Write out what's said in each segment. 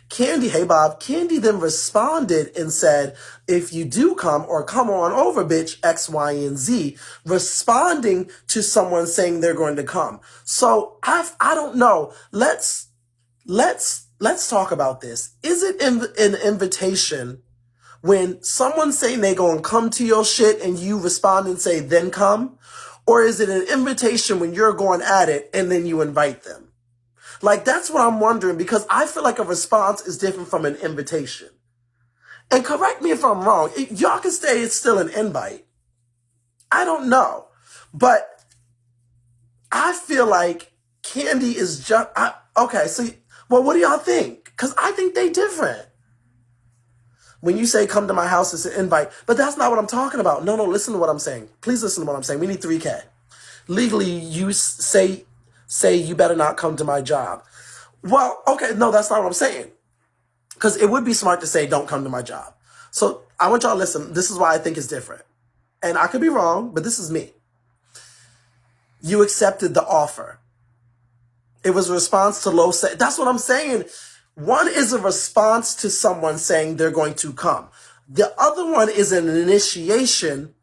Candi, hey Bob, Candi then responded and said, if you do come or come on over, bitch, X, Y, and Z, responding to someone saying they're going to come. So I don't know. Let's talk about this. Is it an invitation when someone's saying they gonna come to your shit and you respond and say, then come? Or is it an invitation when you're going at it and then you invite them? Like, that's what I'm wondering, because I feel like a response is different from an invitation. And correct me if I'm wrong. Y'all can say it's still an invite. I don't know. But I feel like Candi is just... okay, so... well, what do y'all think? Because I think they different. When you say come to my house, it's an invite. But that's not what I'm talking about. No, listen to what I'm saying. Please listen to what I'm saying. We need 3K. Legally, you say you better not come to my job. Well, okay, no, that's not what I'm saying. Because it would be smart to say don't come to my job. So I want y'all to listen. This is why I think it's different. And I could be wrong, but this is me. You accepted the offer. It was a response to low say. That's what I'm saying. One is a response to someone saying they're going to come. The other one is an initiation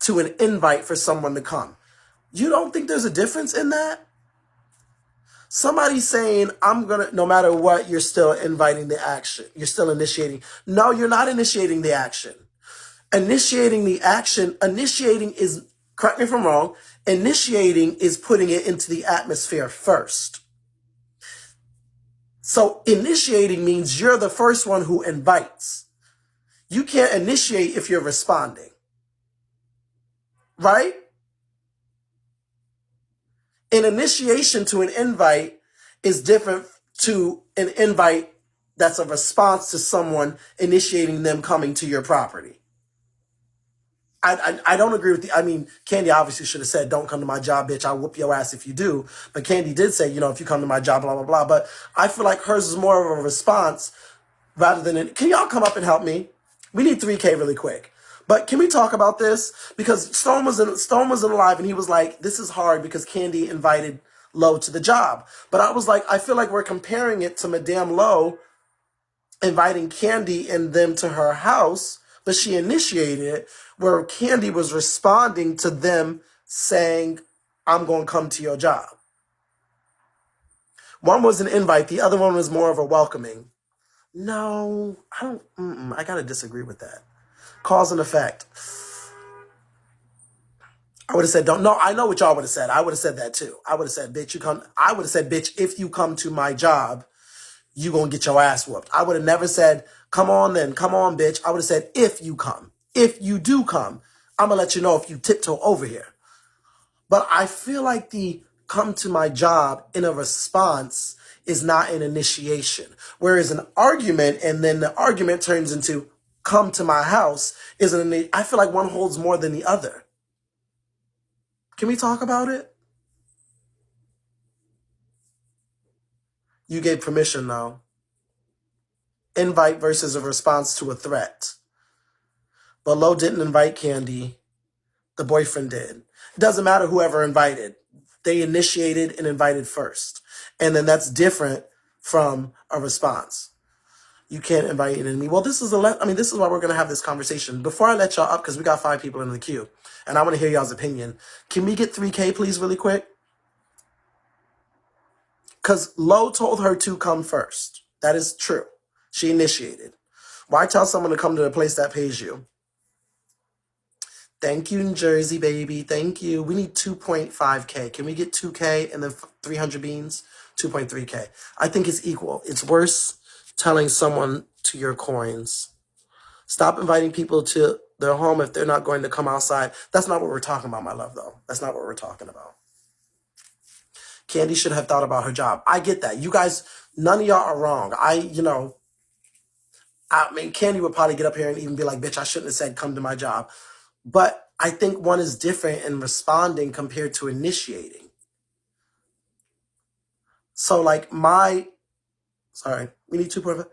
to an invite for someone to come. You don't think there's a difference in that? Somebody's saying, I'm going to, no matter what, you're still inviting the action. You're still initiating. No, you're not initiating the action. Initiating is, correct me if I'm wrong, initiating is putting it into the atmosphere first. So initiating means you're the first one who invites. You can't initiate if you're responding. Right? An initiation to an invite is different to an invite that's a response to someone initiating them coming to your property. I don't agree with the, I mean, Candi obviously should have said, don't come to my job, bitch. I'll whoop your ass if you do. But Candi did say, if you come to my job, blah, blah, blah. But I feel like hers is more of a response rather than, can y'all come up and help me? We need 3K really quick. But can we talk about this? Because Stone was in live and he was like, this is hard because Candi invited Lo to the job. But I was like, I feel like we're comparing it to Madame Lo inviting Candi and them to her house, but she initiated it, where Candi was responding to them saying, I'm going to come to your job. One was an invite. The other one was more of a welcoming. No, I got to disagree with that. Cause and effect. I would have said, don't. No, I know what y'all would have said. I would have said that too. I would have said, bitch, I would have said, bitch, if you come to my job, you going to get your ass whooped. I would have never said, come on then, come on, bitch. I would have said, if you come. If you do come, I'm going to let you know if you tiptoe over here. But I feel like the come to my job in a response is not an initiation. Whereas an argument, and then the argument turns into come to my house, I feel like one holds more than the other. Can we talk about it? You gave permission though. Invite versus a response to a threat. But Lo didn't invite Candi. The boyfriend did. It doesn't matter whoever invited. They initiated and invited first. And then that's different from a response. You can't invite an enemy. Well, this is why we're going to have this conversation. Before I let y'all up, because we got 5 people in the queue, and I want to hear y'all's opinion. Can we get 3K, please, really quick? Because Lo told her to come first. That is true. She initiated. Why tell someone to come to a place that pays you? Thank you, New Jersey, baby. Thank you. We need 2.5K. Can we get 2K and then 300 beans? 2.3K. I think it's equal. It's worse telling someone to your coins. Stop inviting people to their home if they're not going to come outside. That's not what we're talking about, my love, though. That's not what we're talking about. Candi should have thought about her job. I get that. You guys, none of y'all are wrong. Candi would probably get up here and even be like, bitch, I shouldn't have said come to my job. But I think one is different in responding compared to initiating. So like we need 2.5.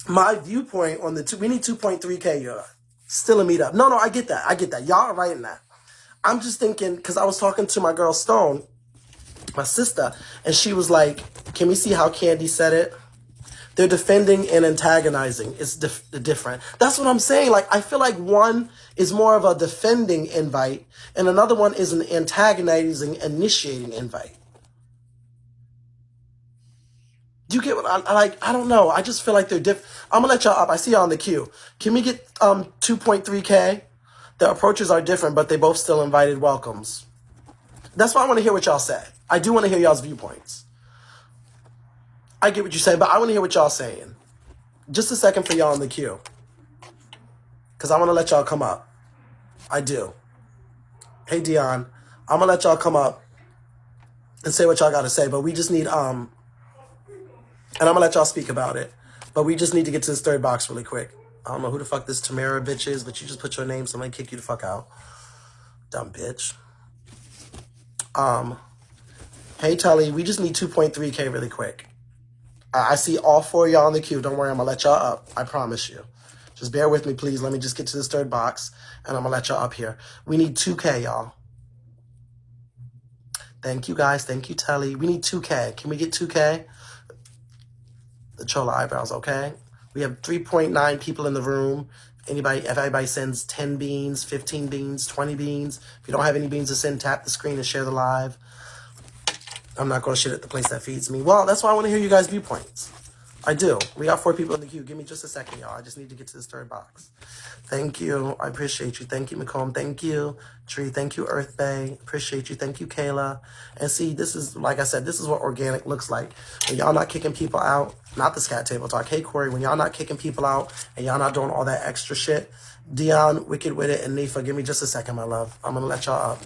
My viewpoint on we need 2.3K, y'all. Still a meetup. No, I get that. Y'all are right in that. I'm just thinking, because I was talking to my girl Stone, my sister, and she was like, can we see how Candi said it? They're defending and antagonizing. It's different. That's what I'm saying. Like, I feel like one is more of a defending invite, and another one is an antagonizing, initiating invite. Do you get what I like? I don't know. I just feel like they're different. I'm gonna let y'all up. I see y'all on the queue. Can we get 2.3K? The approaches are different, but they both still invited welcomes. That's why I want to hear what y'all say. I do want to hear y'all's viewpoints. I get what you say, but I want to hear what y'all saying. Just a second for y'all in the queue. Because I want to let y'all come up. I do. Hey, Dion. I'm going to let y'all come up and say what y'all got to say. But we just need, and I'm going to let y'all speak about it. But we just need to get to this third box really quick. I don't know who the fuck this Tamara bitch is, but you just put your name, so I'm going to kick you the fuck out. Dumb bitch. Hey, Tully, we just need 2.3K really quick. I see all four of y'all in the queue. Don't worry, I'm going to let y'all up. I promise you. Just bear with me, please. Let me just get to this third box, and I'm going to let y'all up here. We need 2K, y'all. Thank you, guys. Thank you, Tully. We need 2K. Can we get 2K? The Chola eyebrows, okay? We have 3.9 people in the room. If anybody sends 10 beans, 15 beans, 20 beans. If you don't have any beans to send, tap the screen and share the live. I'm not going to shit at the place that feeds me. Well, that's why I want to hear you guys' viewpoints. I do. We got 4 people in the queue. Give me just a second, y'all. I just need to get to this third box. Thank you. I appreciate you. Thank you, McComb. Thank you, Tree. Thank you, Earth Bay. Appreciate you. Thank you, Kayla. And see, this is, like I said, this is what organic looks like. When y'all not kicking people out, not the scat table talk. Hey, Corey, when y'all not kicking people out and y'all not doing all that extra shit, Dion, Wicked With It, and Nifa, give me just a second, my love. I'm going to let y'all up.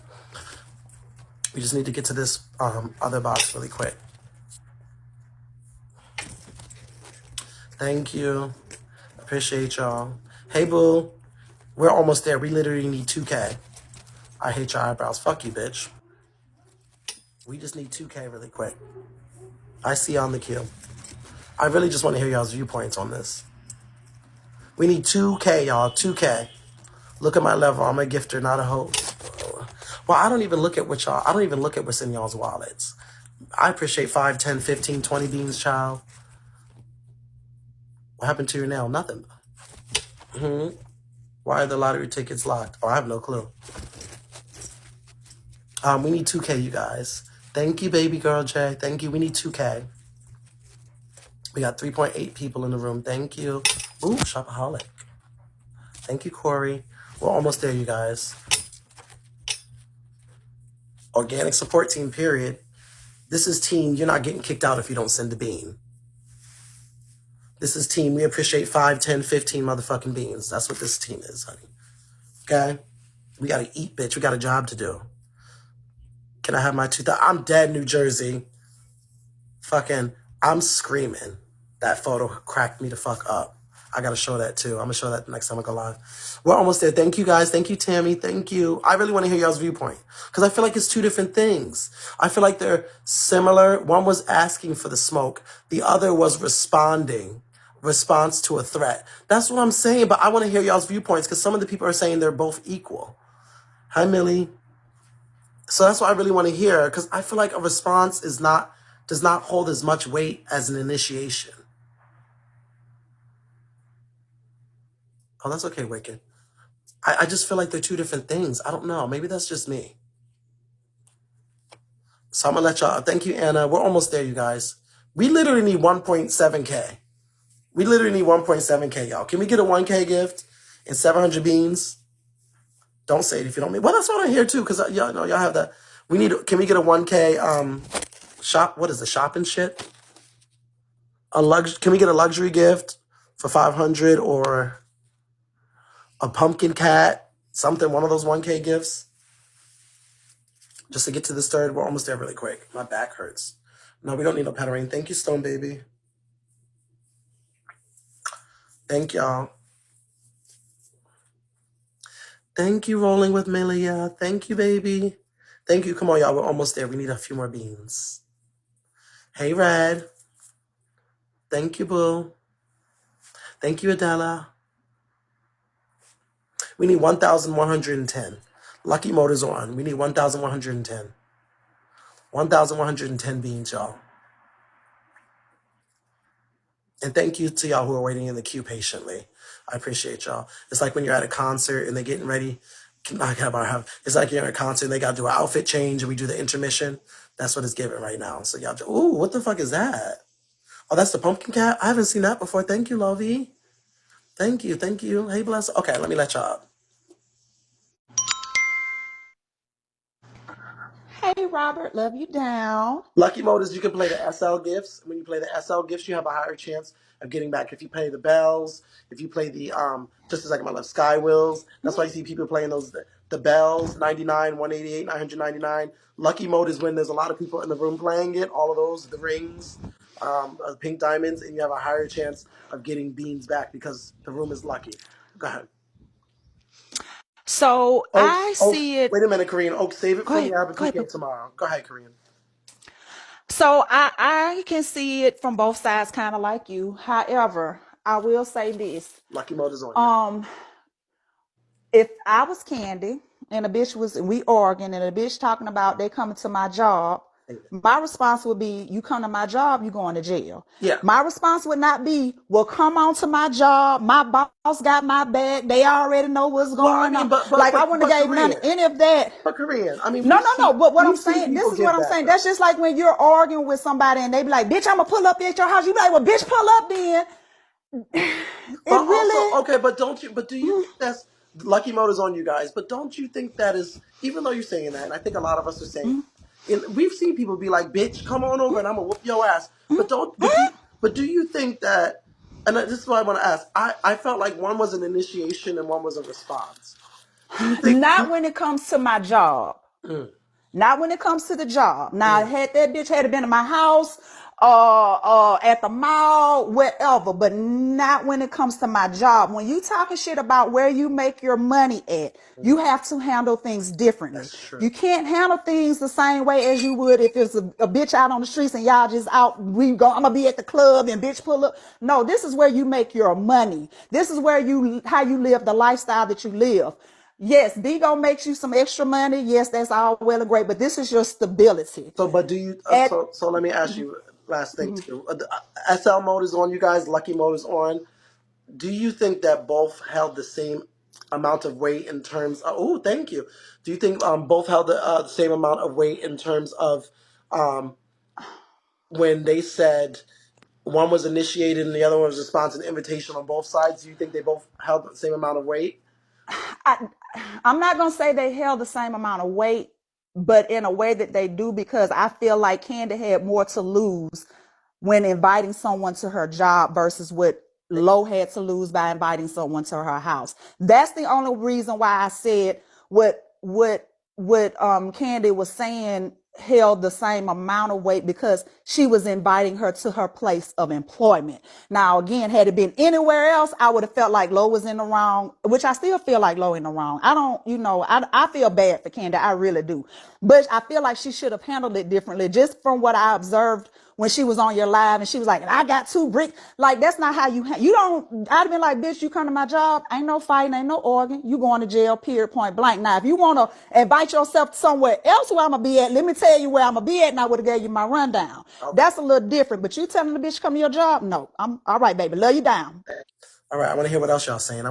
We just need to get to this other box really quick. Thank you. Appreciate y'all. Hey, boo. We're almost there. We literally need 2K. I hate your eyebrows. Fuck you, bitch. We just need 2K really quick. I see you on the queue. I really just want to hear y'all's viewpoints on this. We need 2K, y'all. 2K. Look at my level. I'm a gifter, not a host. Well, I don't even look at what y'all... I don't even look at what's in y'all's wallets. I appreciate 5, 10, 15, 20 beans, child. What happened to your nail? Nothing. Why are the lottery tickets locked? Oh, I have no clue. We need 2K, you guys. Thank you, baby girl Jay. Thank you. We need 2K. We got 3.8 people in the room. Thank you. Ooh, shopaholic. Thank you, Corey. We're almost there, you guys. Organic support team, period. This is team, you're not getting kicked out if you don't send a bean. This is team, we appreciate 5, 10, 15 motherfucking beans. That's what this team is, honey. Okay? We gotta eat, bitch. We got a job to do. Can I have my 2,000? I'm dead, New Jersey. Fucking, I'm screaming. That photo cracked me the fuck up. I gotta show that too. I'm gonna show that next time I go live. We're almost there. Thank you guys. Thank you, Tammy. Thank you. I really want to hear y'all's viewpoint because I feel like it's 2 different things. I feel like they're similar. One was asking for the smoke. The other was response to a threat. That's what I'm saying. But I want to hear y'all's viewpoints because some of the people are saying they're both equal. Hi, Millie. So that's what I really want to hear because I feel like a response does not hold as much weight as an initiation. Oh, that's okay, Wicked. I just feel like they're 2 different things. I don't know. Maybe that's just me. So I'm going to let y'all. Thank you, Anna. We're almost there, you guys. We literally need 1.7K. We literally need 1.7K, y'all. Can we get a 1K gift and 700 beans? Don't say it if you don't mean. Well, that's what I hear too, because y'all know y'all have that. Can we get a 1K shop? What is the shopping shit? Can we get a luxury gift for 500 or a pumpkin cat? Something, one of those 1K gifts. Just to get to this third, we're almost there really quick. My back hurts. No, we don't need no petering. Thank you, Stone Baby. Thank y'all. Thank you, Rolling with Melia. Thank you, baby. Thank you. Come on, y'all. We're almost there. We need a few more beans. Hey, Red. Thank you, Boo. Thank you, Adela. We need 1,110. Lucky Motors on. We need 1,110. 1,110 beans, y'all. And thank you to y'all who are waiting in the queue patiently. I appreciate y'all. It's like when you're at a concert and they're getting ready. It's like you're at a concert and they got to do an outfit change and we do the intermission. That's what it's giving right now. So y'all, ooh, what the fuck is that? Oh, that's the pumpkin cat? I haven't seen that before. Thank you, Lovey. Thank you. Thank you. Hey, bless. Okay, let me let y'all up. Hey, Robert, love you down. Lucky mode is you can play the SL gifts. When you play the SL gifts, you have a higher chance of getting back. If you play the bells, if you play the just a second, my left, sky wheels. That's why you see people playing those the bells, 99, 188, 999. Lucky mode is when there's a lot of people in the room playing it. All of those, the rings, pink diamonds, and you have a higher chance of getting beans back because the room is lucky. Go ahead. So I Oaks, see it. wait a minute, Korean. Oaks, save it Go for ahead. the Arabic Go ahead. weekend tomorrow. Go ahead, Korean. So I can see it from both sides, kind of like you. However, I will say this. Lucky mode is on you. If I was Candy and a bitch was, we arguing and a bitch talking about they coming to my job, my response would be, you come to my job, you going to jail. Yeah. My response would not be, well, come on to my job. My boss got my back. They already know what's Well, I going mean, on. Like, I wouldn't have gave none, Korean. any of that. But Korean, I mean, No, no, no. But what I'm we've seen saying, this people is what give I'm back saying. though. That's just like when you're arguing with somebody and they be like, bitch, I'm going to pull up at your house. You be like, well, bitch, pull up then. It But also, really, okay, but do you think that's lucky mode is on you guys? But don't you think that is, even though you're saying that, and I think a lot of us are saying, and we've seen people be like, bitch, come on over and I'm gonna whoop your ass. But do you think that? And this is what I want to ask. I felt like one was an initiation and one was a response. Do you think? not when it comes to my job. Not when it comes to the job. Now, had that bitch had been in my house, at the mall, wherever, but not when it comes to my job. When you talking shit about where you make your money at, you have to handle things differently. That's true. You can't handle things the same way as you would if it's a bitch out on the streets and y'all just out. I'm gonna be at the club and bitch pull up. No, this is where you make your money. This is where how you live the lifestyle that you live. Yes, Bigo makes you some extra money. Yes, that's all well and great, but this is your stability. So, but do you? At So let me ask you last thing too. The SL mode is on you guys. Lucky mode is on. Do you think that both held the same amount of weight in terms of, oh, thank you. Do you think both held the same amount of weight in terms of um, when they said one was initiated and the other one was response and invitation on both sides? Do you think they both held the same amount of weight? I'm not gonna say they held the same amount of weight, but in a way that they do because I feel like Candy had more to lose when inviting someone to her job versus what Lo had to lose by inviting someone to her house. That's the only reason why I said what Candy was saying held the same amount of weight because she was inviting her to her place of employment. Now, again, had it been anywhere else, I would have felt like Lo was in the wrong, which I still feel like Lo in the wrong. I don't, I feel bad for Candy. I really do. But I feel like she should have handled it differently just from what I observed when she was on your live and she was like, I got 2 bricks. Like, that's not how you don't, I'd have been like, bitch, you come to my job. Ain't no fighting, ain't no arguing. You going to jail, period, point blank. Now, if you want to invite yourself somewhere else where I'm going to be at, let me tell you where I'm going to be at and I would have gave you my rundown. Okay. That's a little different. But you telling the bitch come to your job? No, I'm all right, baby. Love you down. All right, I want to hear what else y'all saying.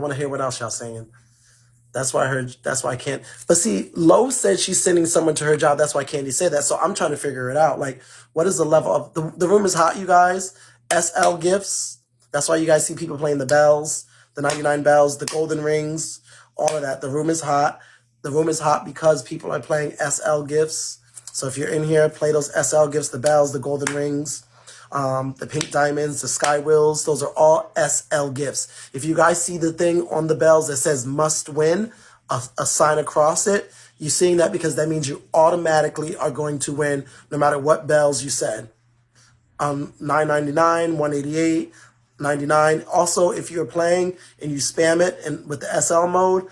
That's why I can't. But see, Lo said she's sending someone to her job. That's why Candy said that. So I'm trying to figure it out. Like, what is the level of the room is hot, you guys. SL gifts. That's why you guys see people playing the bells, the 99 bells, the golden rings, all of that. The room is hot. The room is hot because people are playing SL gifts. So if you're in here, play those SL gifts, the bells, the golden rings. The pink diamonds, the sky wheels, those are all SL gifts. If you guys see the thing on the bells that says must win, a sign across it, you're seeing that because that means you automatically are going to win no matter what bells you said. 999, 188, 99. Also, if you're playing and you spam it and with the SL mode,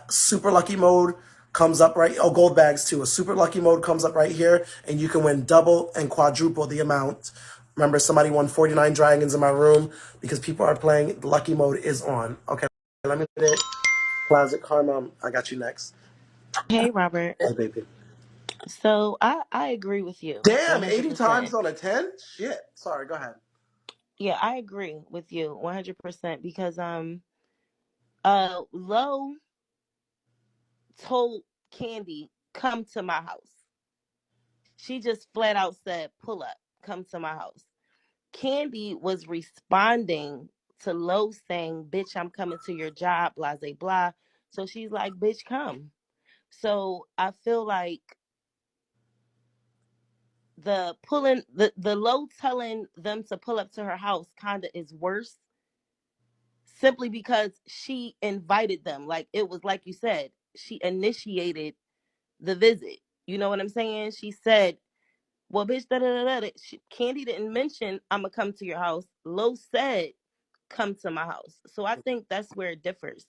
super lucky mode comes up right. Oh, gold bags too. A super lucky mode comes up right here and you can win double and quadruple the amount. Remember, somebody won 49 dragons in my room because people are playing. The lucky mode is on. Okay, let me get it. Classic Karma, I got you next. Hey, Robert. Hey, baby. So I agree with you Damn, 80 times 100%. on a 10? Shit. Sorry, go ahead. Yeah, I agree with you 100% because Lo told Candy come to my house. She just flat out said pull up, come to my house. Candy was responding to Lo saying, "Bitch, I'm coming to your job, blah blah blah." So she's like, "Bitch, come." So I feel like the Lo telling them to pull up to her house kind of is worse, simply because she invited them. Like it was like you said, she initiated the visit. You know what I'm saying? She said, "Well, bitch, da da da da." Candy didn't mention I'm gonna come to your house. Lo said, "Come to my house." So I think that's where it differs.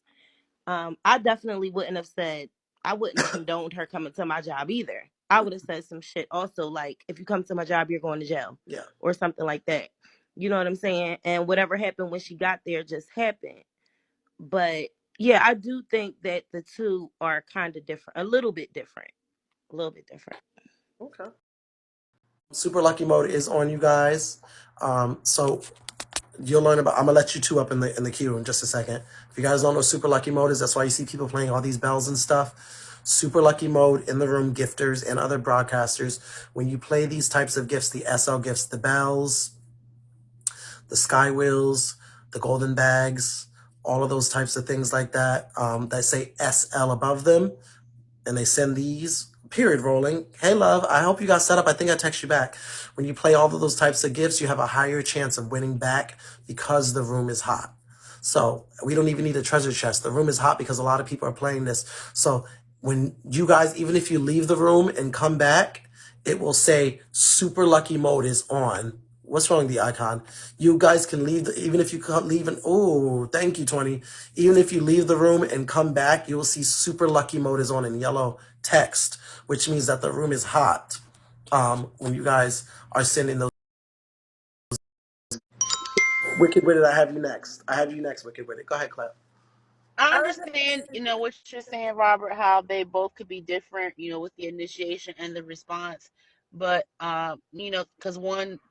I definitely wouldn't have said, I wouldn't have condoned her coming to my job either. I would have said some shit also like, if you come to my job, you're going to jail Yeah. or something like that. You know what I'm saying? And whatever happened when she got there just happened. But yeah, I do think that the two are kind of different, a little bit different, a little bit different. Okay. Super lucky mode is on, you guys. So you'll learn about. I'm gonna let you two up in the queue in just a second. If you guys don't know super lucky mode is, that's why you see people playing all these bells and stuff. Super lucky mode in the room, gifters and other broadcasters. When you play these types of gifts, the SL gifts, the bells, the sky wheels, the golden bags, all of those types of things like that, that say SL above them, and they send these period rolling. Hey love, I hope you got set up. I think I text you back. When you play all of those types of gifts, you have a higher chance of winning back because the room is hot. So we don't even need a treasure chest. The room is hot because a lot of people are playing this. So when you guys, even if you leave the room and come back, it will say super lucky mode is on. What's wrong with the icon? You guys can leave, even if you can't leave, and oh, thank you, 20. Even if you leave the room and come back, you will see super lucky mode is on in yellow text, which means that the room is hot. When you guys are sending those. Wicked Witted, I have you next. I have you next, Wicked Witted. Go ahead, Clap. I understand, what you're saying, Robert, how they both could be different, with the initiation and the response. But, because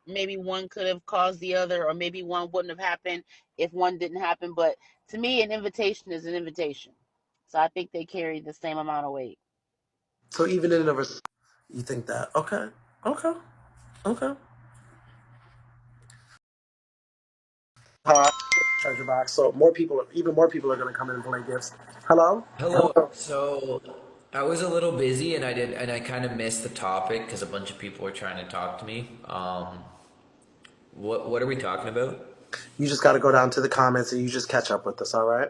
maybe one could have caused the other, or maybe one wouldn't have happened if one didn't happen. But to me, an invitation is an invitation. So I think they carry the same amount of weight. So even in a you think that? Okay, okay, okay. Treasure box. So even more people are going to come in and play gifts. Hello. Hello. So I was a little busy and I kind of missed the topic because a bunch of people were trying to talk to me. What are we talking about? You just got to go down to the comments and you just catch up with us. All right.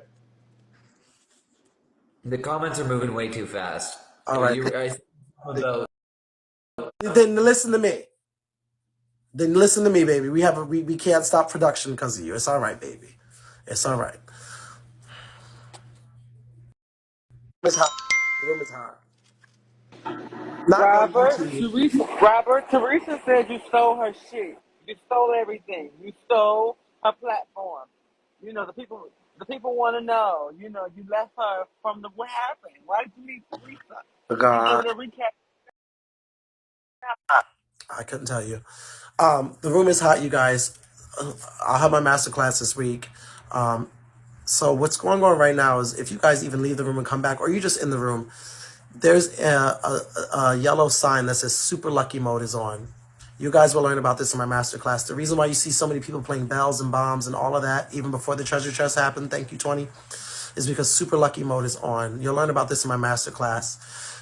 The comments are moving way too fast. All right. You guys about Then listen to me. Then listen to me, baby. We can't stop production because of you. It's all right, baby. It's all right. It's hot. The room is hot. Not on Robert, YouTube. Teresa said you stole her shit. You stole everything. You stole her platform. The people want to know. You left her from the what happened. Why did you leave Teresa? She's able God, to recap. I couldn't tell you. The room is hot, you guys. I'll have my master class this week. So what's going on right now is if you guys even leave the room and come back, or you're just in the room, there's a yellow sign that says super lucky mode is on. You guys will learn about this in my master class. The reason why you see so many people playing bells and bombs and all of that, even before the treasure chest happened, thank you, 20, is because super lucky mode is on. You'll learn about this in my master class.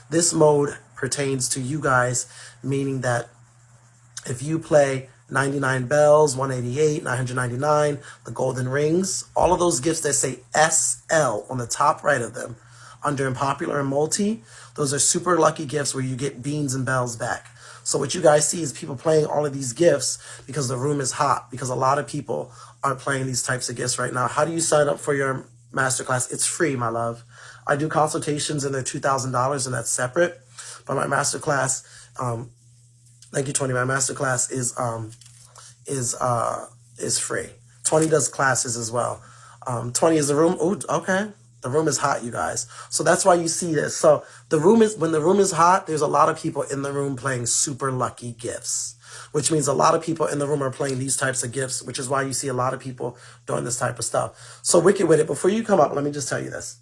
This mode pertains to you guys, meaning that if you play 99 bells, 188, 999, the golden rings, all of those gifts that say SL on the top right of them, under Unpopular and Multi, those are super lucky gifts where you get beans and bells back. So what you guys see is people playing all of these gifts because the room is hot, because a lot of people are playing these types of gifts right now. How do you sign up for your masterclass? It's free, my love. I do consultations and they're $2,000 and that's separate. But my masterclass, thank you, 20. My masterclass is free. 20 does classes as well. 20 is the room. Oh, okay. The room is hot, you guys. So that's why you see this. So when the room is hot, there's a lot of people in the room playing super lucky gifts, which means a lot of people in the room are playing these types of gifts, which is why you see a lot of people doing this type of stuff. So Wicked With It, before you come up, let me just tell you this.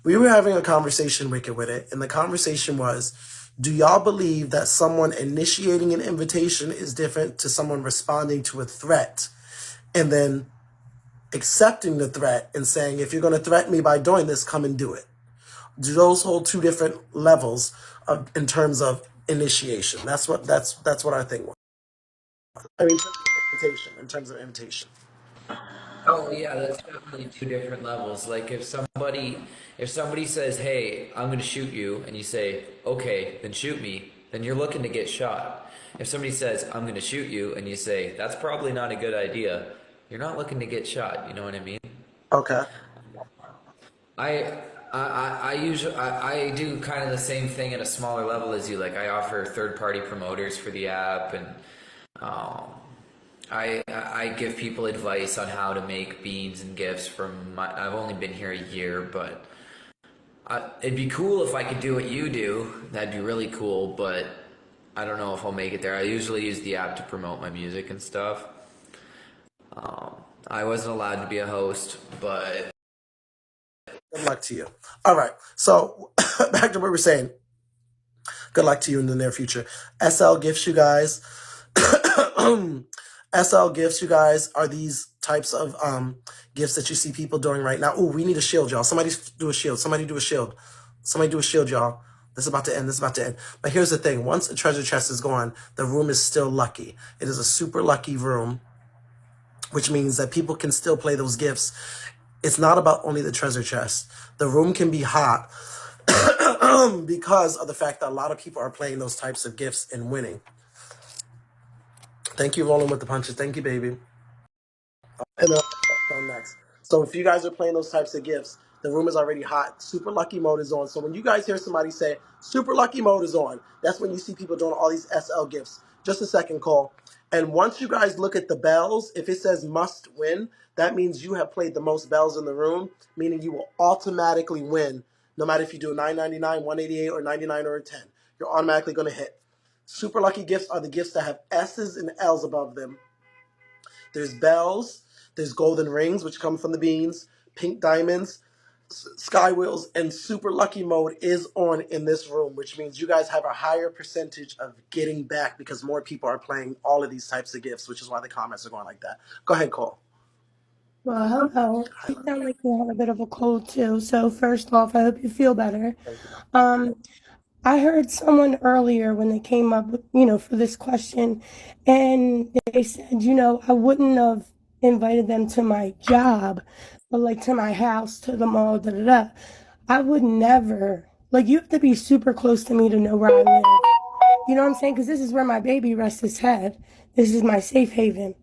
We were having a conversation, Wicked With It, and the conversation was, do y'all believe that someone initiating an invitation is different to someone responding to a threat and then accepting the threat and saying, if you're going to threaten me by doing this, come and do it? Do those hold two different levels in terms of initiation? That's what I think. I mean, in terms of invitation. Oh yeah, that's definitely two different levels. Like if somebody says, "Hey, I'm going to shoot you," and you say, "Okay, then shoot me," then you're looking to get shot. If somebody says, "I'm going to shoot you," and you say, "That's probably not a good idea," you're not looking to get shot. You know what I mean? Okay. I I usually I do kind of the same thing at a smaller level as you. Like I offer third party promoters for the app, and um, I give people advice on how to make beans and gifts. I've only been here a year, but it'd be cool if I could do what you do. That'd be really cool, but I don't know if I'll make it there. I usually use the app to promote my music and stuff. I wasn't allowed to be a host, but Good luck to you. All right. So back to what we're saying. Good luck to you in the near future. SL gifts, you guys. SL gifts, you guys, are these types of gifts that you see people doing right now. Oh, we need a shield, y'all. Somebody do a shield. Somebody do a shield. Somebody do a shield, y'all. This is about to end. This is about to end. But here's the thing. Once a treasure chest is gone, the room is still lucky. It is a super lucky room, which means that people can still play those gifts. It's not about only the treasure chest. The room can be hot because of the fact that a lot of people are playing those types of gifts and winning. Thank you, Rolling with the Punches. Thank you, baby. And then I'll go next. So if you guys are playing those types of gifts, the room is already hot. Super lucky mode is on. So when you guys hear somebody say super lucky mode is on, that's when you see people doing all these SL gifts. Just a second, Cole. And once you guys look at the bells, if it says must win, that means you have played the most bells in the room, meaning you will automatically win, no matter if you do a 999, 188, or 99 or a 10. You're automatically going to hit. Super lucky gifts are the gifts that have S's and L's above them. There's bells, there's golden rings, which come from the beans, pink diamonds, sky wheels, and super lucky mode is on in this room, which means you guys have a higher percentage of getting back because more people are playing all of these types of gifts, which is why the comments are going like that. Go ahead, Cole. Well, hello. You sound like you have a bit of a cold too. So first off, I hope you feel better. Um, I heard someone earlier when they came up with, for this question, and they said, I wouldn't have invited them to my job, but like to my house, to the mall, da da da. I would never, like, you have to be super close to me to know where I live. You know what I'm saying? Because this is where my baby rests his head. This is my safe haven.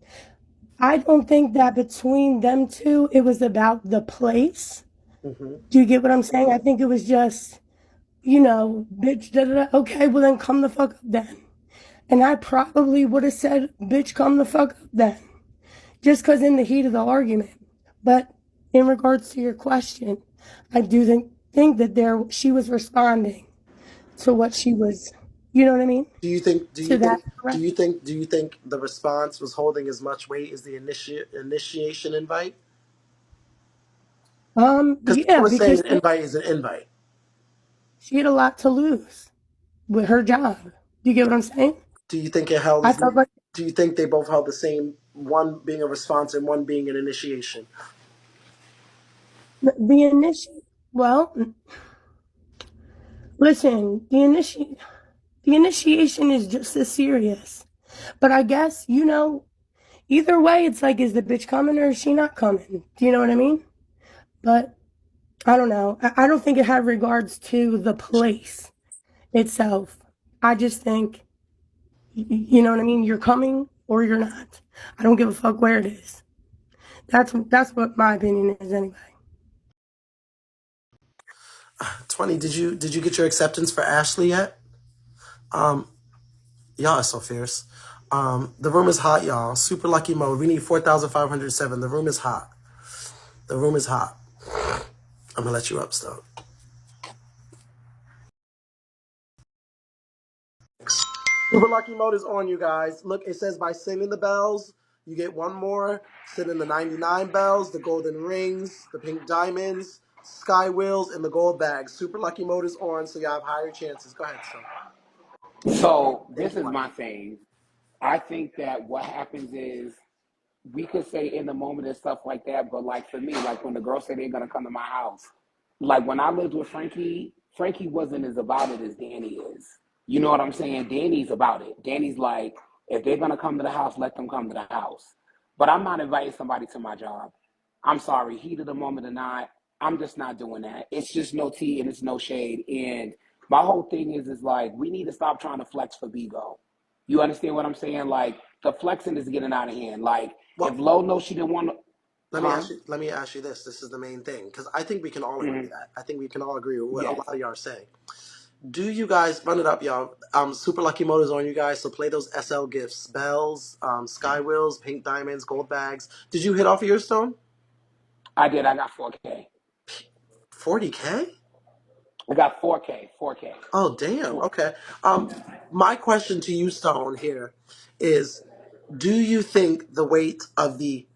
I don't think that between them two, it was about the place. Mm-hmm. Do you get what I'm saying? I think it was just, bitch, da da da. Okay, well then come the fuck up then. And I probably would have said, bitch, come the fuck up then. Just because in the heat of the argument. But in regards to your question, I do think that she was responding to what she was, you know what I mean? Do you think? Do To you that think? Do correct. you think? Do you think the response was holding as much weight as the initiation invite? Because people Yeah, are saying because an invite is an invite. she had a lot to lose with her job. Do you get what I'm saying? Do you think it held I as? felt like Do you think they both held the same? One being a response and one being an initiation. the initial. Well, listen, the initiation is just as serious. But I guess either way, it's like, is the bitch coming or is she not coming? Do you know what I mean? But I don't know. I don't think it had regards to the place itself. I just think, you know what I mean. You're coming or you're not. I don't give a fuck where it is. That's what my opinion is anyway. 20. Did you get your acceptance for Ashley yet? Y'all are so fierce. The room is hot, y'all. Super lucky mode. We need 4,507. The room is hot. The room is hot. I'm gonna let you up, Stone. Super lucky mode is on, you guys. Look, it says by singing the bells, you get one more. Sending the 99 bells, the golden rings, the pink diamonds, sky wheels, and the gold bags. Super lucky mode is on, so you have higher chances. Go ahead, Stone. So Thank this you, is Mike. my thing. I think that what happens is we could say in the moment and stuff like that, but like for me, like when the girls say they're gonna come to my house, like when I lived with Frankie, Frankie wasn't as about it as Danny is. You know what I'm saying? Danny's about it. Danny's like, if they're gonna come to the house, let them come to the house. But I'm not inviting somebody to my job. I'm sorry, heat of the moment or not, I'm just not doing that. It's just no tea and it's no shade. And my whole thing is like we need to stop trying to flex for Bigo. You understand what I'm saying? Like the flexing is getting out of hand. Like if Well, Lo knows she didn't want to, huh? let me ask you this. This is the main thing, because I think we can all agree Mm-hmm. that. I think we can all agree with what a Yes, lot of y'all are saying. Do you guys run it up, y'all? Super lucky mode is on, you guys. So play those SL gifts, bells, sky wheels, pink diamonds, gold bags. Did you hit off of your Stone? I did. I got 4K. 40K? I got 4K. 4K. Oh, damn. Four. Okay. My question to you, Stone, here is: do you think the weight of the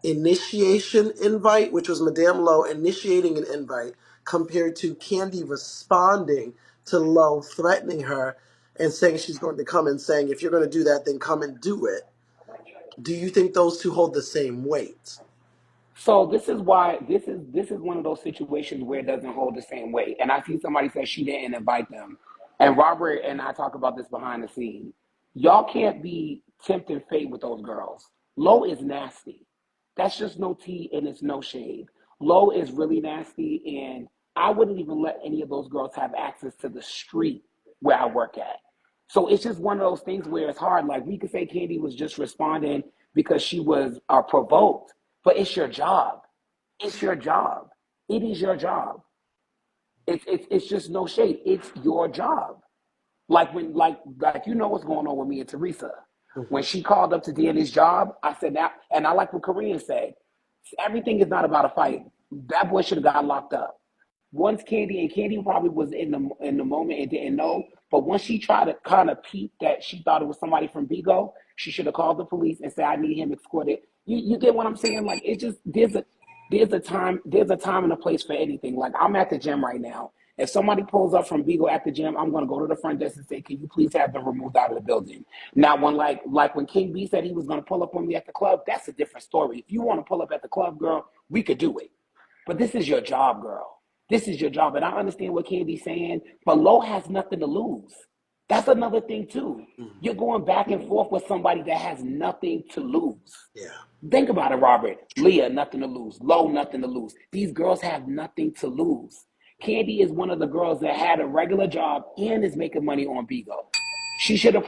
initiation invite, which was Madame Lowe initiating an invite, compared to Candy responding to Lowe threatening her and saying she's going to come and saying, if you're going to do that, then come and do it? Do you think those two hold the same weight? So this is why this is one of those situations where it doesn't hold the same weight. And I see somebody say she didn't invite them. And Robert and I talk about this behind the scene. Y'all can't be tempting fate with those girls. Lo is nasty. That's just no tea and it's no shade. Lo is really nasty, and I wouldn't even let any of those girls have access to the street where I work at. So it's just one of those things where it's hard. Like we could say Candy was just responding because she was provoked, but it's your job. It's your job. It is your job. It's just no shade. It's your job. Like when like you know what's going on with me and Teresa. Mhm. When she called up to Danny's job, I said that, and I like what Korean said. Everything is not about a fight. That boy should have got locked up. Once Candy probably was in the moment and didn't know, but once she tried to kind of peep that she thought it was somebody from Bigo, she should have called the police and said, "I need him escorted." You get what I'm saying? Like it just there's a time and a place for anything. Like I'm at the gym right now. If somebody pulls up from Bigo at the gym, I'm gonna go to the front desk and say, "Can you please have them removed out of the building?" Now, when like when King B said he was gonna pull up on me at the club, that's a different story. If you want to pull up at the club, girl, we could do it. But this is your job, girl. This is your job. And I understand what Candy's saying, but Lo has nothing to lose. That's another thing, too. Mhm. You're going back and forth with somebody that has nothing to lose. Yeah. Think about it, Robert. Leah, nothing to lose. Lo, nothing to lose. These girls have nothing to lose. Candy is one of the girls that had a regular job and is making money on Bigo. She should have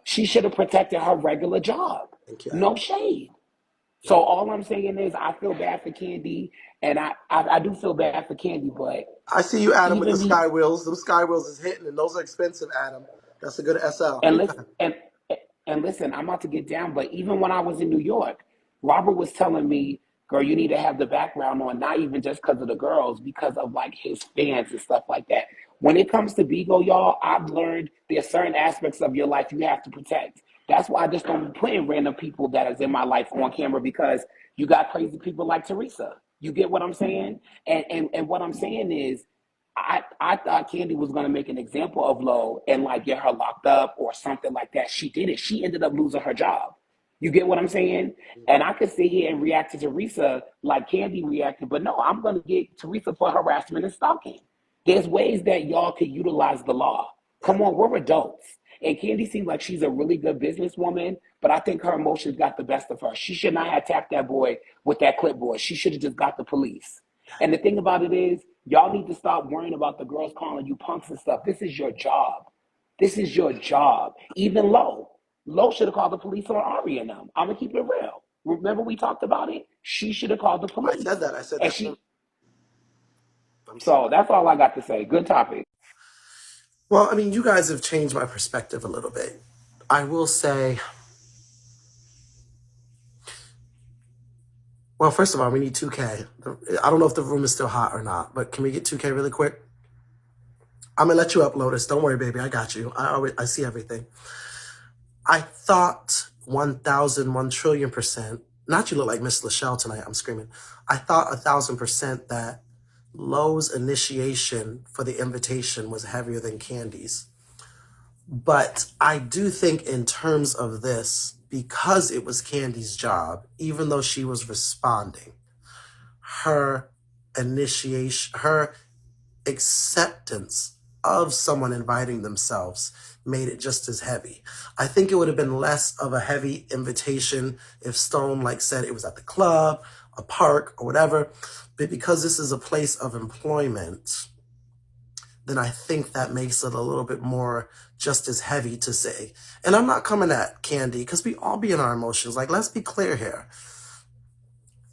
she should have protected her regular job. Thank you, Adam. No shade. So Yep. all I'm saying is I feel bad for Candy, and I do feel bad for Candy, but I see you, Adam, with the even me sky wheels. Those sky wheels is hitting, and those are expensive, Adam. That's a good SL. and listen and listen, I'm about to get down, but even when I was in New York, Robert was telling me, girl, you need to have the background on, not even just because of the girls, because of like his fans and stuff like that. When it comes to Bigo, y'all, I've learned there's certain aspects of your life you have to protect. That's why I just don't be putting random people that is in my life on camera because you got crazy people like Teresa. You get what I'm saying? And what I'm saying is I thought Candy was going to make an example of Lo and like get her locked up or something like that. She didn't. She ended up losing her job. You get what I'm saying? And I could sit here and react to Teresa like Candy reacted, but no, I'm going to get Teresa for harassment and stalking. There's ways that y'all could utilize the law. Yep. Come on, we're adults. And Candy seems like she's a really good businesswoman, but I think her emotions got the best of her. She should not have tapped that boy with that clipboard. She should have just got the police. And the thing about it is, y'all need to stop worrying about the girls calling you punks and stuff. This is your job. This is your job. Even Lo should have called the police on Ari and them. I'm gonna keep it real. Remember we talked about it? She should have called the I said police. that. I said And that. she I'm sorry. so that's all I got to say. Good topic. Well, I mean, you guys have changed my perspective a little bit. I will say Well, first of all, we need 2K. I don't know if the room is still hot or not, but can we get 2K really quick? I'm gonna let you upload this. Don't worry, baby. I got you. I see everything. I thought 1,000,000,000,000,000%. Not you look like Miss Lachelle tonight. I'm screaming. I thought 1,000% that Lowe's initiation for the invitation was heavier than Candy's. But I do think in terms of this, because it was Candy's job, even though she was responding, her initiation, her acceptance of someone inviting themselves made it just as heavy. I think it would have been less of a heavy invitation if Stone like said it was at the club, a park, or whatever. But because this is a place of employment, then I think that makes it a little bit more just as heavy to say. And I'm not coming at Candy because we all be in our emotions. Like, let's be clear here.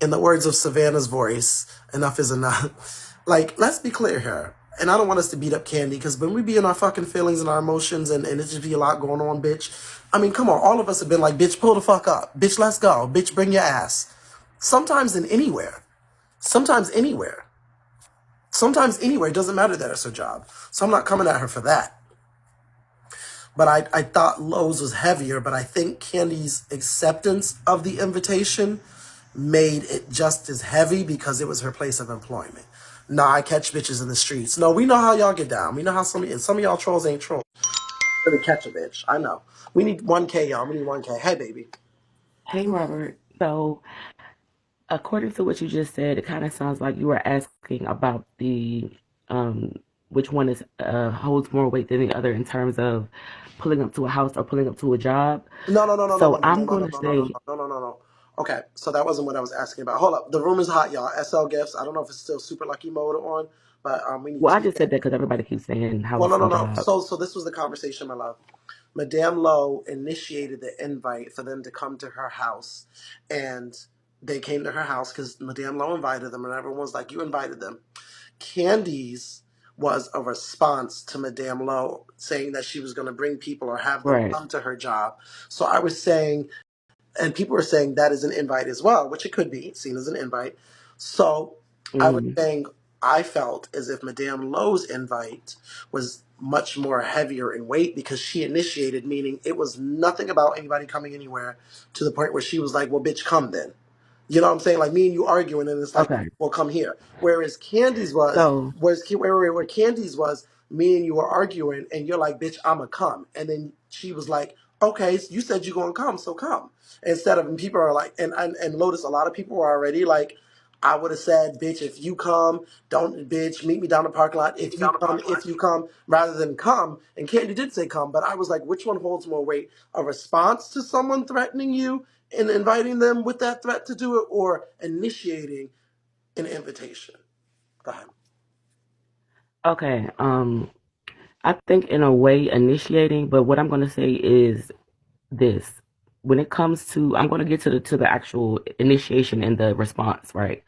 In the words of Savannah's voice, enough is enough. Like, let's be clear here. And I don't want us to beat up Candy because when we be in our fucking feelings and our emotions and it just be a lot going on, bitch. I mean, come on. All of us have been like, bitch, pull the fuck up. Bitch, let's go. Bitch, bring your ass. Sometimes in anywhere. Sometimes anywhere. Sometimes anywhere. It doesn't matter that it's her job. So I'm not coming at her for that. But I thought Lowe's was heavier, but I think Candy's acceptance of the invitation made it just as heavy because it was her place of employment. Nah, I catch bitches in the streets. No, we know how y'all get down. We know how some of y'all trolls ain't trolls. Really catch a bitch. I know. We need 1K, y'all. We need 1K. Hey, baby. Hey, Robert. So, according to what you just said, it kind of sounds like you were asking about the um, which one is holds more weight than the other in terms of pulling up to a house or pulling up to a job. No, no, no, no, no, no, So, no, no, I'm no, going no, to no, no, no, say, no, no, no, no. Okay, so that wasn't what I was asking about. Hold up. The room is hot, y'all. SL gifts. I don't know if it's still super lucky mode on, but we need well, I just 2K. said that because everybody keeps saying how Well, it's no, no, my no. job. So this was the conversation, my love. Madame Lowe initiated the invite for them to come to her house, and they came to her house because Madame Lowe invited them, and everyone was like, "You invited them." Candy's was a response to Madame Lowe saying that she was going to bring people or have them Right. come to her job. So I was saying, and people were saying that is an invite as well, which it could be seen as an invite. So I was Mm, saying I felt as if Madame Lowe's invite was much more heavier in weight because she initiated, meaning it was nothing about anybody coming anywhere to the point where she was like, well, bitch, come then. You know what I'm saying? Like me and you arguing, and it's like, okay. well, come here. Whereas Candy's was, So, where Candy's was, me and you were arguing, and you're like, bitch, I'ma come. And then she was like, okay, so you said you're gonna come, so come. Instead of, and people are like, and Lotus, a lot of people were already like, I would have said, bitch, if you come, don't, bitch, meet me down the parking lot. If you come, rather than come. And Candy did say come, but I was like, which one holds more weight? A response to someone threatening you and inviting them with that threat to do it, or initiating an invitation? Go ahead. okay. I think in a way initiating, but what I'm going to say is this. When it comes to, I'm going to get to the actual initiation and the response, right?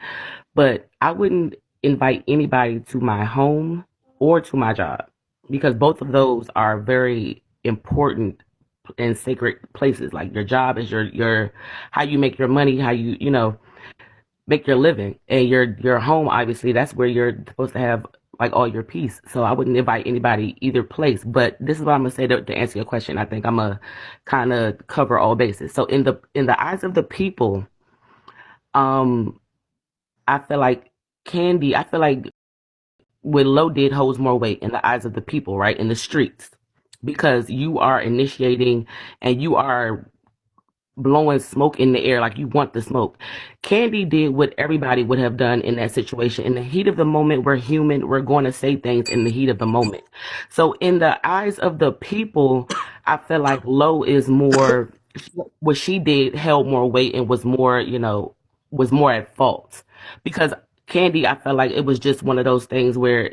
But I wouldn't invite anybody to my home or to my job because both of those are very important and sacred places. Like your job is your how you make your money, how you make your living, and your home obviously that's where you're supposed to have like all your peace. So I wouldn't invite anybody either place. But this is what I'm gonna say to answer your question. I think I'm gonna kind of cover all bases. So in the eyes of the people, um, I feel like Candy. I feel like what Low did holds more weight in the eyes of the people, right? In the streets. Because you are initiating and you are blowing smoke in the air like you want the smoke. Candy did what everybody would have done in that situation. In the heat of the moment, we're human. We're going to say things in the heat of the moment. So in the eyes of the people, I feel like Low is more, what she did held more weight and was more, was more at fault. Because Candy, I felt like it was just one of those things where